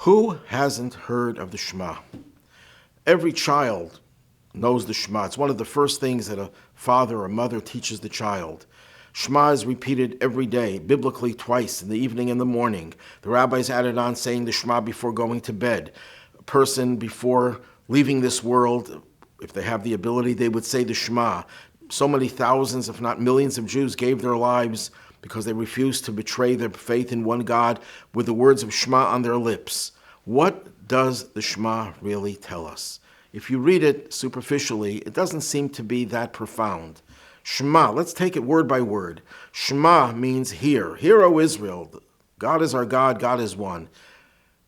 Who hasn't heard of the Shema? Every child knows the Shema. It's one of the first things that a father or mother teaches the child. Shema is repeated every day, biblically twice, in the evening and the morning. The rabbis added on saying the Shema before going to bed. A person before leaving this world, if they have the ability, they would say the Shema. So many thousands, if not millions of Jews gave their lives because they refused to betray their faith in one God with the words of Shema on their lips. What does the Shema really tell us? If you read it superficially, it doesn't seem to be that profound. Shema, let's take it word by word. Shema means hear. Hear, O Israel. God is our God, God is one.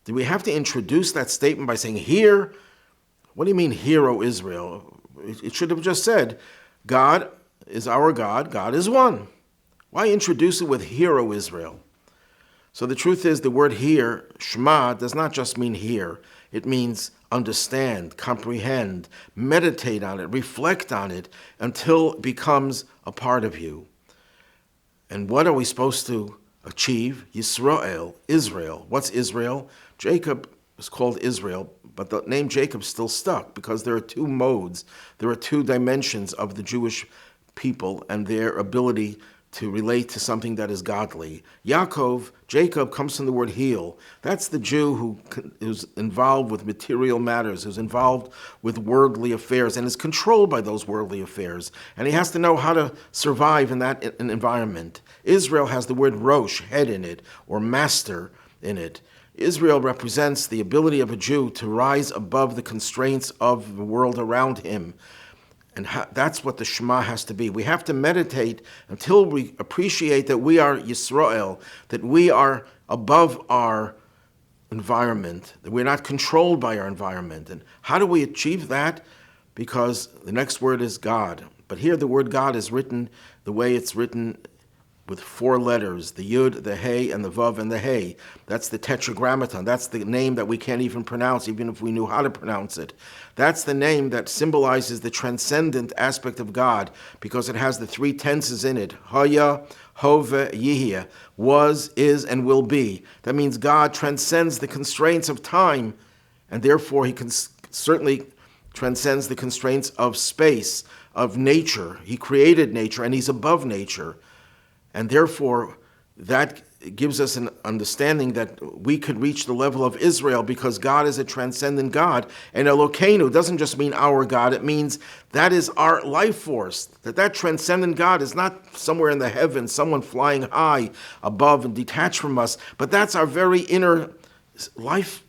Do we have to introduce that statement by saying, hear? What do you mean, hear, O Israel? It should have just said, God is our God, God is one. Why introduce it with hear, O Israel? So the truth is, the word hear, Shema, does not just mean hear. It means understand, comprehend, meditate on it, reflect on it until it becomes a part of you. And what are we supposed to achieve? Yisrael, Israel. What's Israel? Jacob is called Israel, but the name Jacob still stuck because there are two modes, there are two dimensions of the Jewish people and their ability to relate to something that is godly. Yaakov, Jacob, comes from the word heel. That's the Jew who's involved with material matters, who's involved with worldly affairs and is controlled by those worldly affairs. And he has to know how to survive in that environment. Israel has the word rosh, head in it, or master in it. Israel represents the ability of a Jew to rise above the constraints of the world around him. And that's what the Shema has to be. We have to meditate until we appreciate that we are Yisrael, that we are above our environment, that we're not controlled by our environment. And how do we achieve that? Because the next word is God. But here the word God is written the way it's written with four letters, the Yud, the Hey, and the Vav, and the Hey. That's the Tetragrammaton. That's the name that we can't even pronounce, even if we knew how to pronounce it. That's the name that symbolizes the transcendent aspect of God, because it has the three tenses in it. Haya, Hove, Yihya. Was, is, and will be. That means God transcends the constraints of time, and therefore he certainly transcends the constraints of space, of nature. He created nature, and he's above nature. And therefore, that gives us an understanding that we could reach the level of Israel because God is a transcendent God. And Elokeinu doesn't just mean our God, it means that is our life force. That transcendent God is not somewhere in the heavens, someone flying high above and detached from us, but that's our very inner life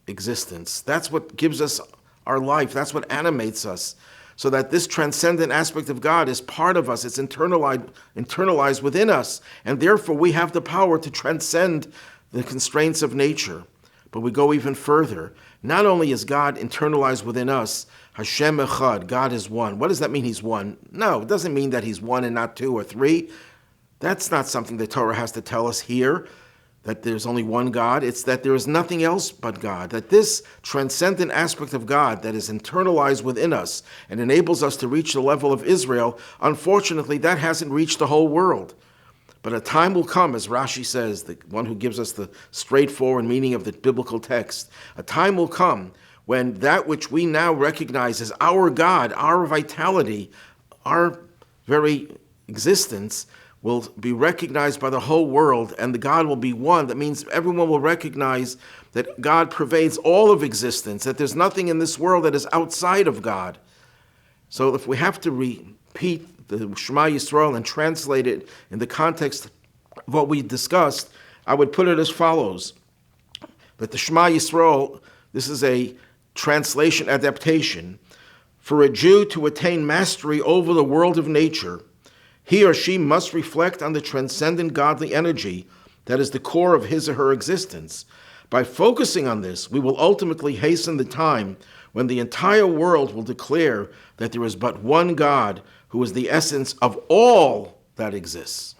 existence. That's what gives us our life. That's what animates us. So that this transcendent aspect of God is part of us, it's internalized within us, and therefore we have the power to transcend the constraints of nature. But we go even further. Not only is God internalized within us, Hashem Echad, God is one. What does that mean he's one? No, it doesn't mean that he's one and not two or three. That's not something the Torah has to tell us here, that there's only one God. It's that there is nothing else but God, that this transcendent aspect of God that is internalized within us and enables us to reach the level of Israel, unfortunately, that hasn't reached the whole world. But a time will come, as Rashi says, the one who gives us the straightforward meaning of the biblical text, a time will come when that which we now recognize as our God, our vitality, our very existence, will be recognized by the whole world, and the God will be one. That means everyone will recognize that God pervades all of existence, that there's nothing in this world that is outside of God. So if we have to repeat the Shema Yisrael and translate it in the context of what we discussed, I would put it as follows. That the Shema Yisrael, this is a translation adaptation. For a Jew to attain mastery over the world of nature, he or she must reflect on the transcendent godly energy that is the core of his or her existence. By focusing on this, we will ultimately hasten the time when the entire world will declare that there is but one God who is the essence of all that exists.